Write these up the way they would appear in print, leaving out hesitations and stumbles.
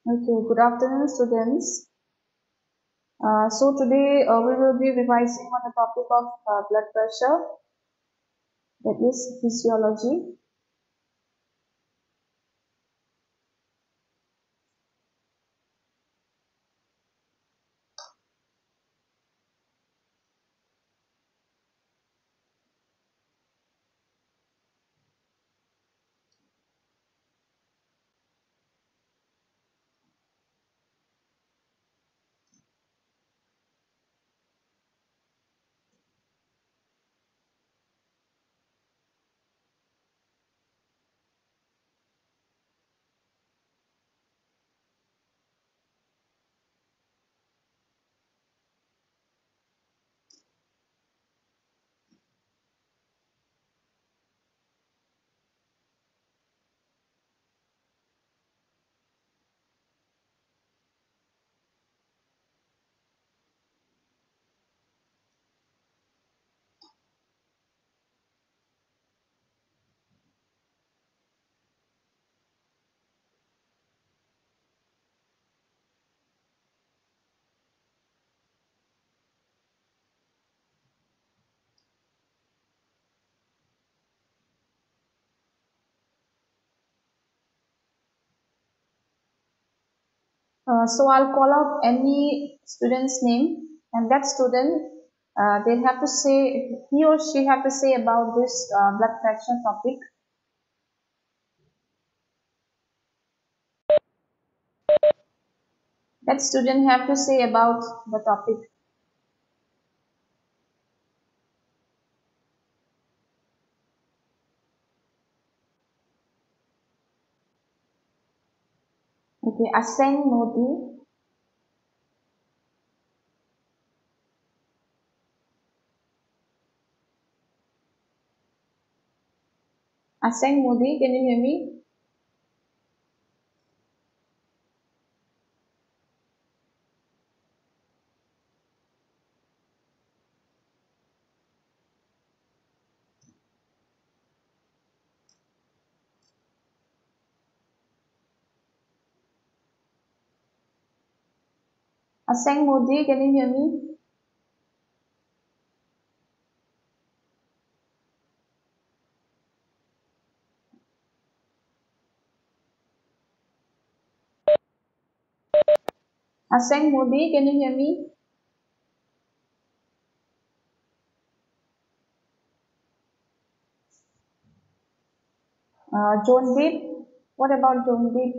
Okay, good afternoon, students. So today we will be revising on the topic of blood pressure, that is physiology. So I'll call out any student's name, and that student they'll have to say, he or she have to say about this blood pressure topic. That student have to say about the topic. Okay, Aseng Modi. Aseng Modi, can you hear me? Aseng Modi, can you hear me? Aseng Modi, can you hear me? John Deep, what about John Deep?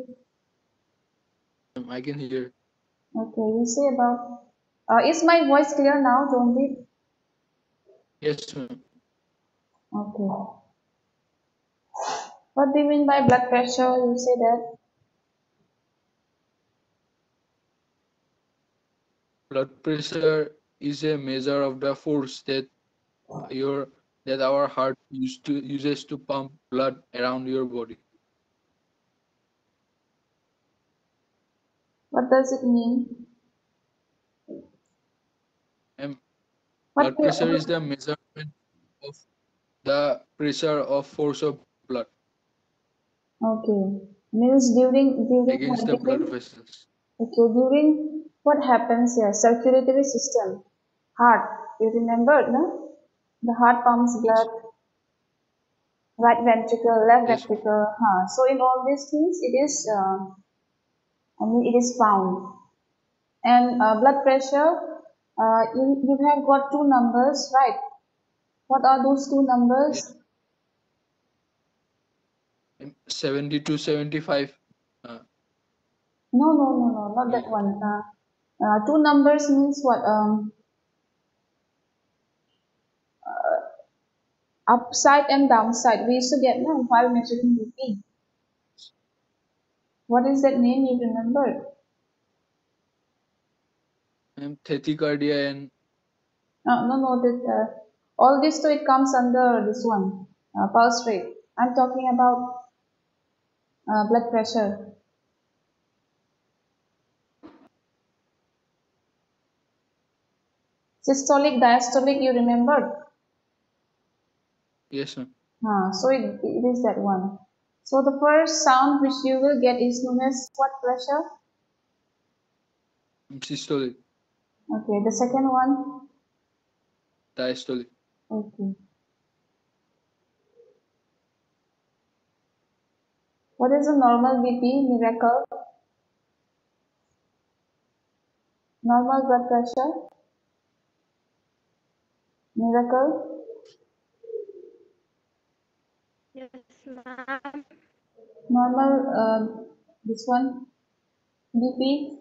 I can hear. Okay, you say about. Is my voice clear now, John Deep? Yes, ma'am. Okay. What do you mean by blood pressure? You say that. Blood pressure is a measure of the force your that our heart uses to pump blood around your body. What does it mean? And What? blood pressure is the measurement of the pressure of force of blood Okay. Means during against what? the blood During. vessels. Okay. During what happens here? Circulatory system. Heart. You remember, no? The heart pumps Yes, blood. Right ventricle, left yes, ma'am. ventricle. Huh. So in all these things, it is. I mean, it is found. And blood pressure, you have got two numbers, right? What are those two numbers? Yes. 70 to 75. Uh, No, no, no, no, not that yeah. one. Two numbers means what? Upside and downside. We used to get no while measuring BP. What is that name? You remember? And tachycardia and No, no. That all this, so it comes under this one, pulse rate. I'm talking about blood pressure. Systolic, diastolic. You remember? yes, ma'am. So it is that one. So the first sound which you will get is known as what pressure? Systolic. Okay, the second one. Diastolic. Okay. What is the normal BP? Miracle? Normal blood pressure? Miracle? Yes, ma'am. Normal, this one? BP?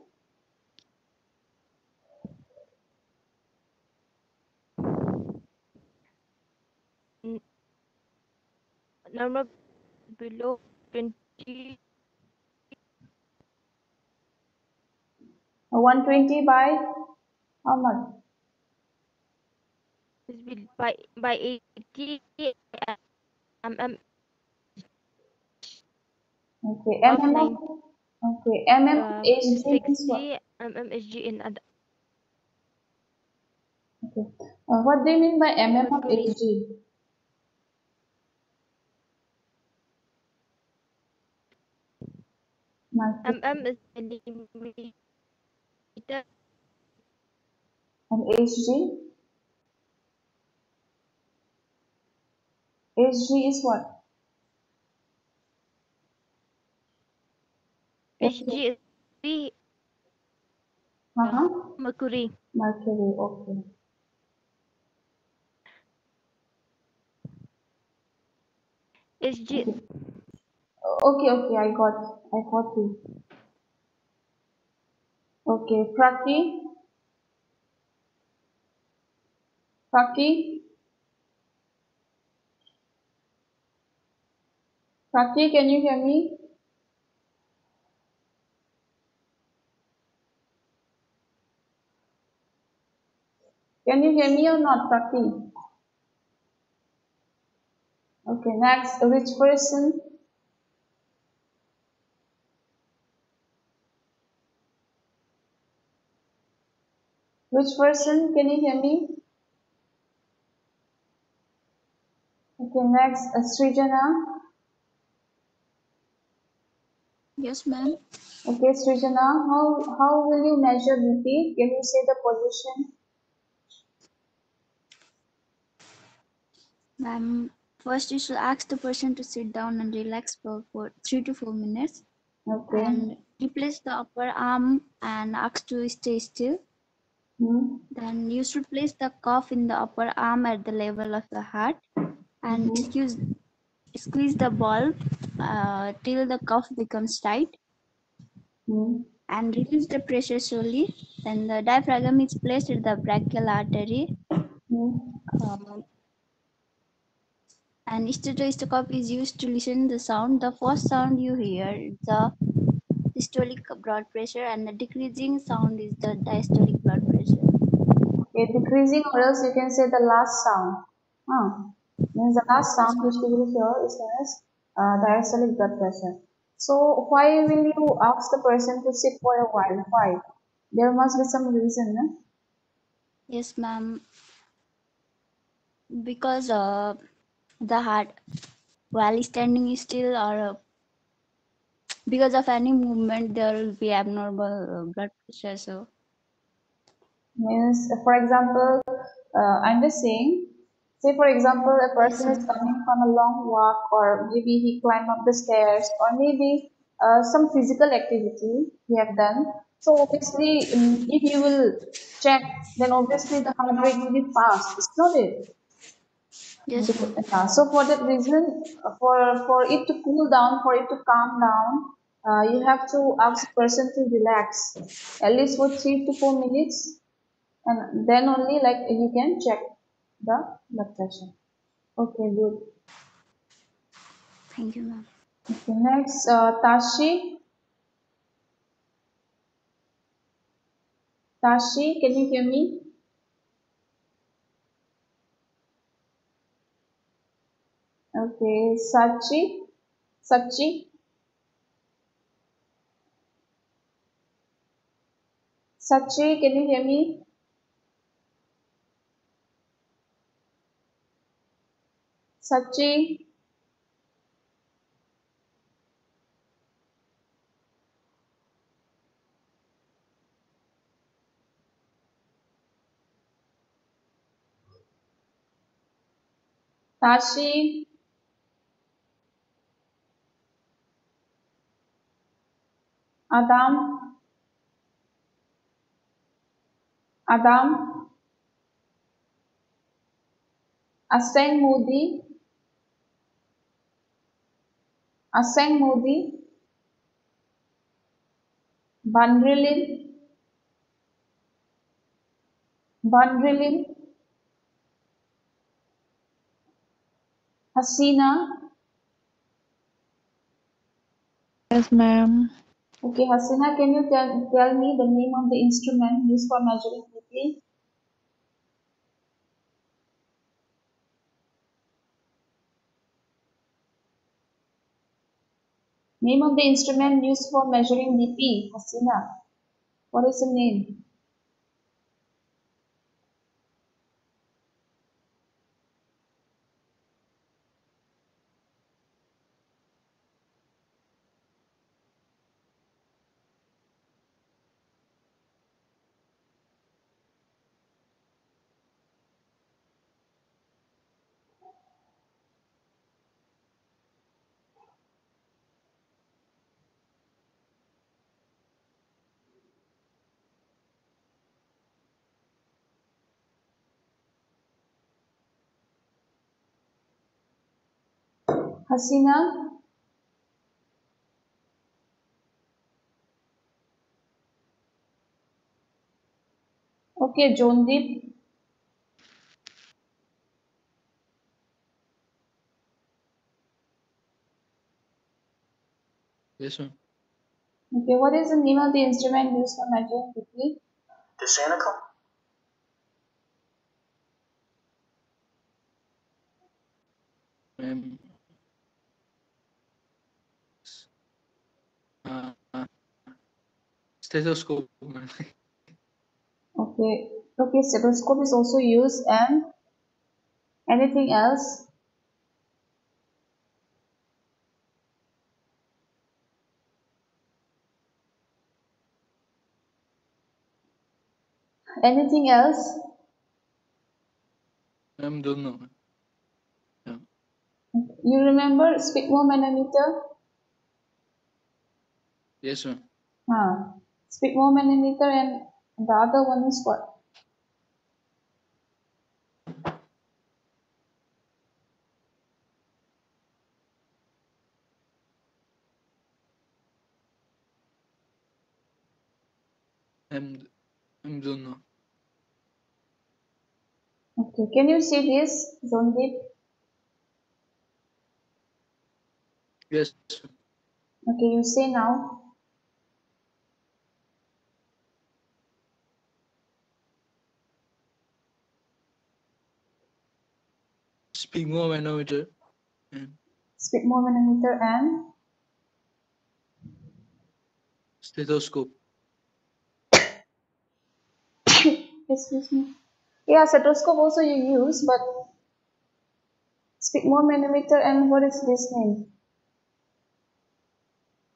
N- Normal below 20 120 by how much? is by 80 mm Okay, of MM of, 9 okay, MM of HG means what? 60 mmHg in Okay. What do you mean by MM of mercury. HG? Mercury. Mm is millimeter. And HG? HG is what? Hg HG. is the Uh-huh. mercury. Mercury, okay. Hg Okay. Okay, I got you. Okay, Praki, Praki, can you hear me? Can you hear me or not, Praki? Okay, next, which person? Which person? Can you hear me? Okay, next, Srijana. Yes, ma'am. Okay, Srijana, how will you measure BP? Can you say the position? Ma'am, first you should ask the person to sit down and relax for 3 to 4 minutes Okay. and replace the upper arm and ask to stay still. Hmm. Then you should place the cuff in the upper arm at the level of the heart and Mm-hmm. squeeze the ball till the cuff becomes tight Hmm. and release the pressure slowly. Then the diaphragm is placed at the brachial artery. Hmm. Um, and stethoscope is used to listen the sound. The first sound you hear is the systolic blood pressure and the decreasing sound is the diastolic blood pressure. Okay, decreasing or else you can say the last sound. Means the last Yes, sound which ma'am. you will hear is known as diastolic blood pressure. So why will you ask the person to sit for a while? Why? There must be some reason, no? Yes, ma'am. Because the heart while standing is still or because of any movement there will be abnormal blood pressure. So Means, for example, I'm just saying, say for example, a yes, person is ma'am. coming from a long walk, or maybe he climbed up the stairs, or maybe some physical activity he have done. So obviously, if you will check, then obviously the heart rate will be fast. It's not it. Yes, ma'am. So for that reason, for it to cool down, for it to calm down, you have to ask the person to relax at least for 3 to 4 minutes, and then only like you can check the blood pressure. Okay, good. Thank you, ma'am. Okay, next, Tashi. Tashi, can you hear me? Okay, Sachi, Sachi, can you hear me? Sachi, Tashi, Adam, Adam, Aseng Modi, Aseng Modi, Bandrilin, Bandrilin, Hasina. Yes, ma'am. Okay, Hasina, can you tell me the name of the instrument used for measuring BP? Name of the instrument used for measuring BP, Hasina. What is the name? Hasina? Okay, Jondeep. Yes, ma'am. Okay, what is the name of the instrument used for measuring BP? The Santa Claus. Ma'am. Uh, stethoscope, ma'am. Okay, okay, stethoscope is also used, and anything else? Anything else? Ma'am, don't know. Yeah. You remember sphygmomanometer? Yes, ma'am. Sphygmomanometer, and the other one is what? Ma'am, don't know. Okay, can you see this, Zondeep? Yes. Okay, you say now. Sphygmomanometer and Sphygmomanometer and stethoscope. excuse me. Yeah, stethoscope also you use, but sphygmomanometer and what is this name?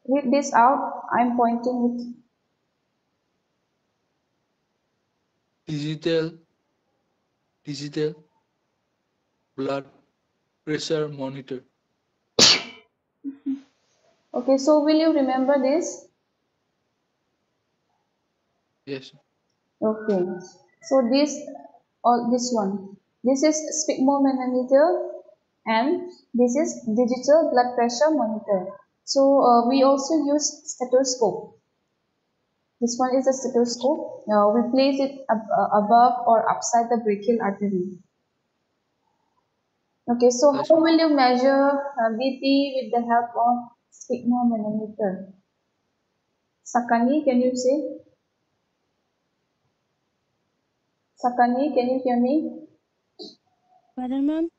Read this out. I'm pointing with Digital blood pressure monitor. Okay, so will you remember this? Yes. Okay, so this or this one. This is sphygmomanometer and this is digital blood pressure monitor. So we also use stethoscope. This one is a stethoscope. We place it above or upside the brachial artery. Okay, so Yes, how ma'am. will you measure BP with the help of sphygmomanometer? Sakani, can you say? Sakani, can you hear me? Pardon, ma'am?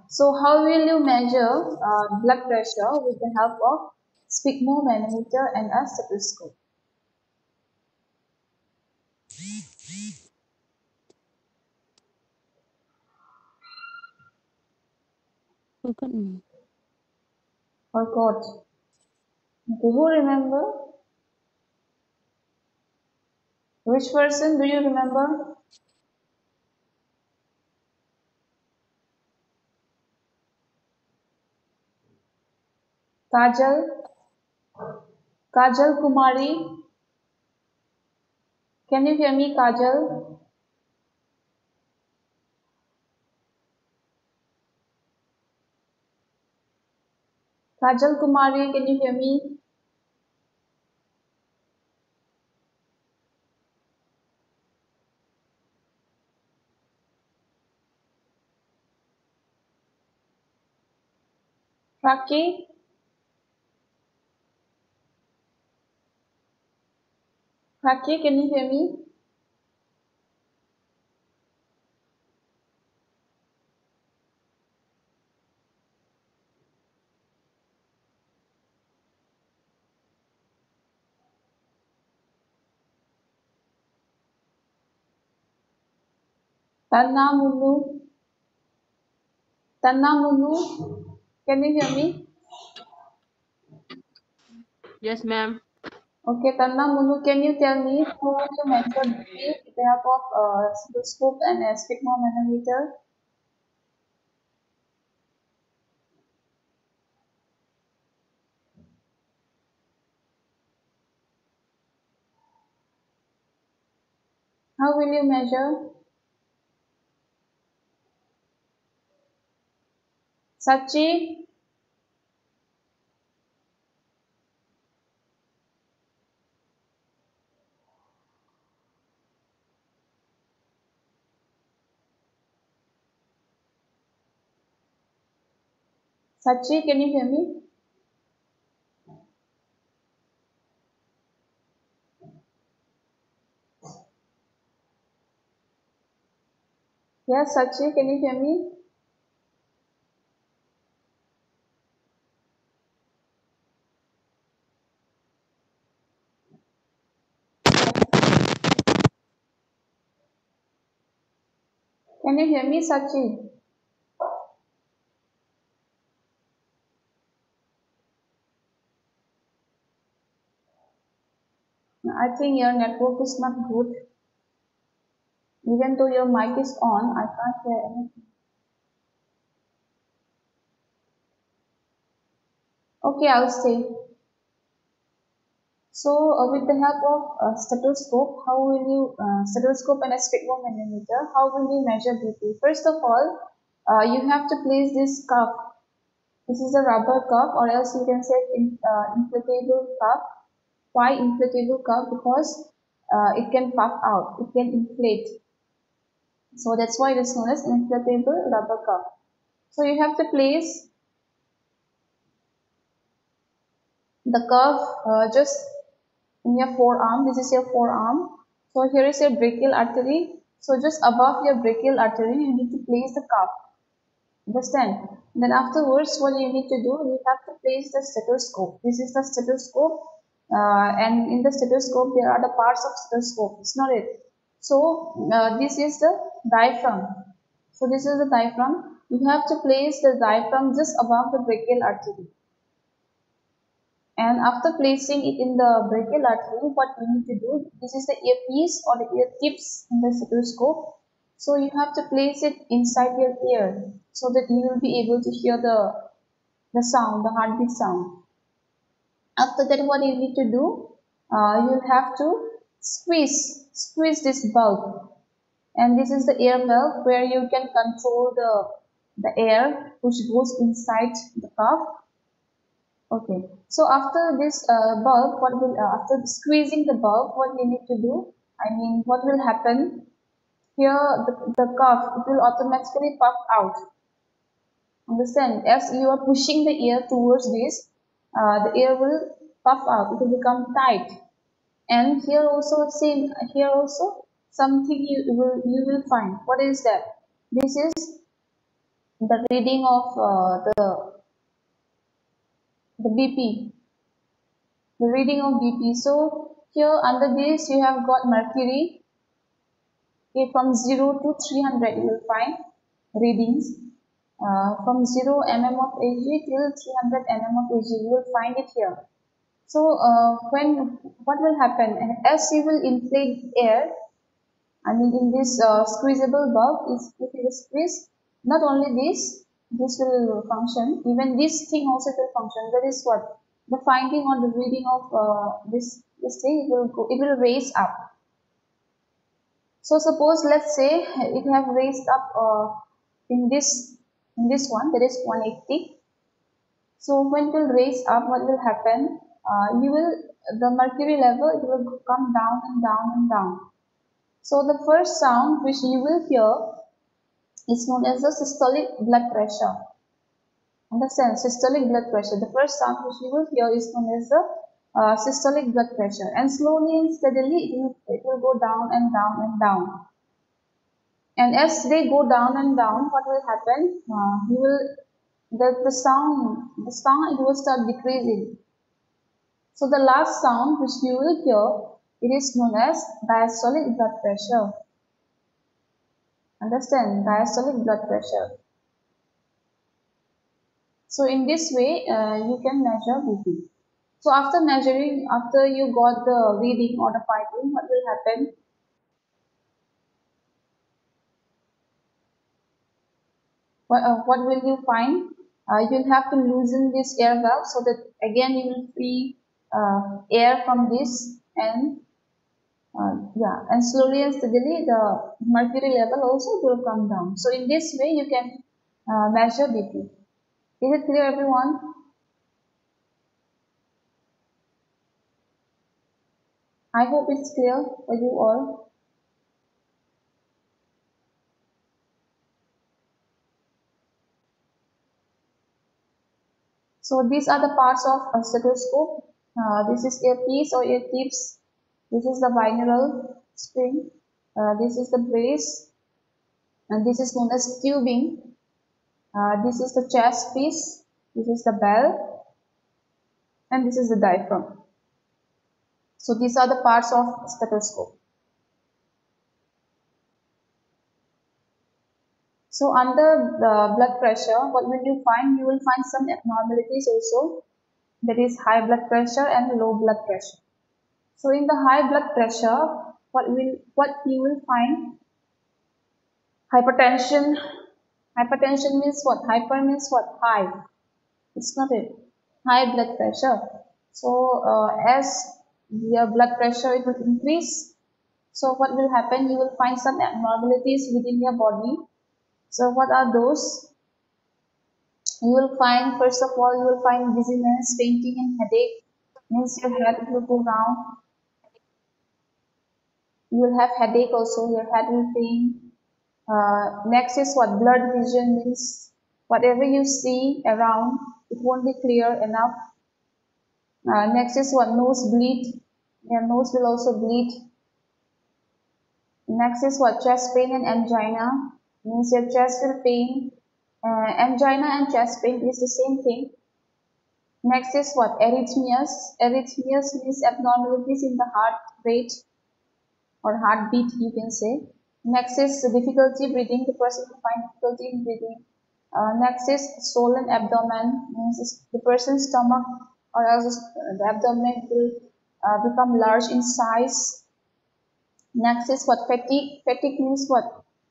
So how will you measure blood pressure with the help of sphygmomanometer and a stethoscope? Forgot, ma'am. Forgot. Okay, who remember? Which person do you remember? Kajal, Kajal Kumari. Can you hear me, Kajal? Kajal Kumari, can you hear me? Raki, Raki, can you hear me? Tanna Munu, Tanna Munu, can you hear me? Yes, ma'am. Okay, Tanna Munu, can you tell me how will you measure BP with the help of stethoscope and a sphygmomanometer? How will you measure? Sachi, Sachi, can you hear me? Yes, Sachi, can you hear me? Can you hear me, Sachi? I think your network is not good. Even though your mic is on, I can't hear anything. Okay, I'll stay. So, with the help of stethoscope, how will you stethoscope and a sphygmomanometer? How will you measure BP? First of all, you have to place this cuff. This is a rubber cuff, or else you can say inflatable cuff. Why inflatable cuff? Because it can puff out, it can inflate. So that's why it is known as inflatable rubber cuff. So you have to place the cuff just in your forearm. This is your forearm. So here is your brachial artery. So just above your brachial artery, you need to place the cuff. Understand? Then afterwards, what you need to do, you have to place the stethoscope. This is the stethoscope, and in the stethoscope there are the parts of stethoscope. It's not it. So this is the diaphragm. So this is the diaphragm. You have to place the diaphragm just above the brachial artery. And after placing it in the brachial artery, what we need to do, this is the earpiece or the ear tips in the stethoscope. So you have to place it inside your ear so that you will be able to hear the sound, the heartbeat sound. After that, what you need to do, you have to squeeze this bulb. And this is the air valve where you can control the air which goes inside the cuff. Okay, so after this bulb, after squeezing the bulb, what we need to do? I mean, what will happen? Here, the cuff, it will automatically puff out. Understand? As you are pushing the air towards this, the air will puff out. It will become tight. And here also, same. Here also, something you will find. What is that? This is the reading of the BP. The reading of BP. So here under this you have got mercury. Okay, from 0 to 300 you will find readings. From 0 mm of Ag till 300 mm of Ag you will find it here. So what will happen? And as you will inflate air, I mean in this squeezable bulb, if you squeeze, not only this, this will function. Even this thing also will function. That is what the finding or the reading of this thing it will raise up. So suppose let's say it have raised up in this one, that is 180. So when it will raise up, what will happen? You will the mercury level it will come down and down and down. So the first sound which you will hear is known as the systolic blood pressure. Understand? Systolic blood pressure. The first sound which you will hear is known as the systolic blood pressure, and slowly and steadily it will go down and down and down. And as they go down and down, what will happen? You will the sound it will start decreasing. So the last sound which you will hear it is known as diastolic blood pressure. Understand? Diastolic blood pressure. So in this way, you can measure BP. So after measuring, after you got the reading or the finding, what will happen? What will you find? You'll have to loosen this air valve so that again you will free air from this, and yeah, and slowly and steadily the mercury level also will come down. So in this way you can measure BP. Is it clear, everyone? I hope it's clear for you all. So these are the parts of a stethoscope. This is earpiece or ear tips. This is the binaural string. This is the brace, and this is known as tubing. This is the chest piece. This is the bell, and this is the diaphragm. So these are the parts of stethoscope. So under the blood pressure, what will you find? You will find some abnormalities also. That is high blood pressure and low blood pressure. So in the high blood pressure, what you will find? Hypertension. Hypertension means what? Hyper means what? High. It's not it. High blood pressure. So as your blood pressure it will increase. So what will happen? You will find some abnormalities within your body. So what are those? You will find, first of all, you will find dizziness, fainting, and headache. Means your head will go round. You will have headache also. Your head will pain. Next is what? Blurred vision means whatever you see around, it won't be clear enough. Next is what? Nose bleed. Your nose will also bleed. Next is what? Chest pain and angina. Means your chest will pain. Angina and chest pain is the same thing. Next is what? Arrhythmias. Arrhythmias means abnormalities in the heart rate or heartbeat, you can say. Next is difficulty breathing. The person will find difficulty in breathing. Next is swollen abdomen. Means the person's stomach or else the abdomen will become large in size. Next is what? Fatigue. Fatigue means what?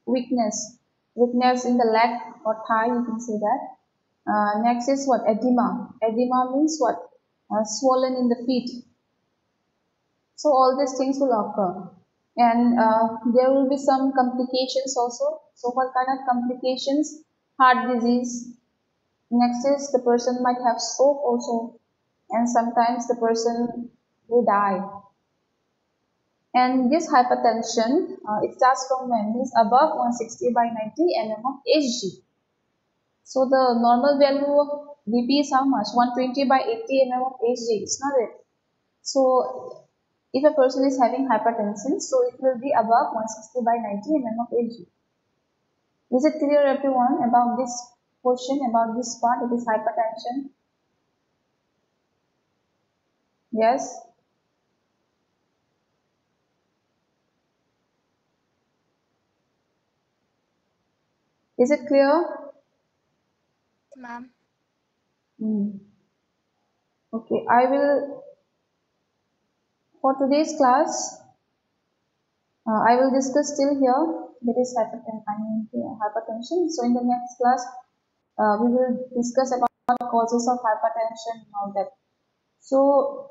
Weakness. Weakness in the leg or thigh, you can say that. Next is what? Edema. Edema means what? Swollen in the feet. So all these things will occur. And there will be some complications also. So what kind of complications? Heart disease. Next is the person might have stroke also. And sometimes the person will die. And this hypertension, it starts from when? Means above 160 by 90 mm of Hg. So the normal value of BP is how much? 120 by 80 mm of Hg. It's not it. So if a person is having hypertension, so it will be above 160 by 90 mm of Hg. Is it clear, everyone, about this portion, about this part? It is hypertension. Yes. Is it clear? Ma'am. Okay, for today's class, I will discuss still here, that is hypertension. So in the next class, we will discuss about causes of hypertension and all that. So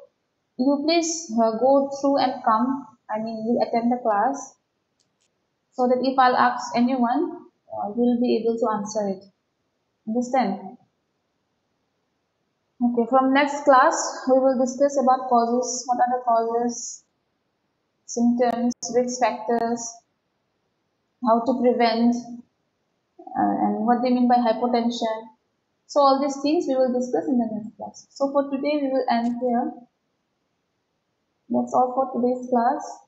you please go through and come. I mean, you attend the class so that if I'll ask anyone, you'll be able to answer it. Understand? Okay, from next class, we will discuss about causes, what are the causes, symptoms, risk factors, how to prevent, and what they mean by hypotension. So all these things we will discuss in the next class. So for today, we will end here. That's all for today's class.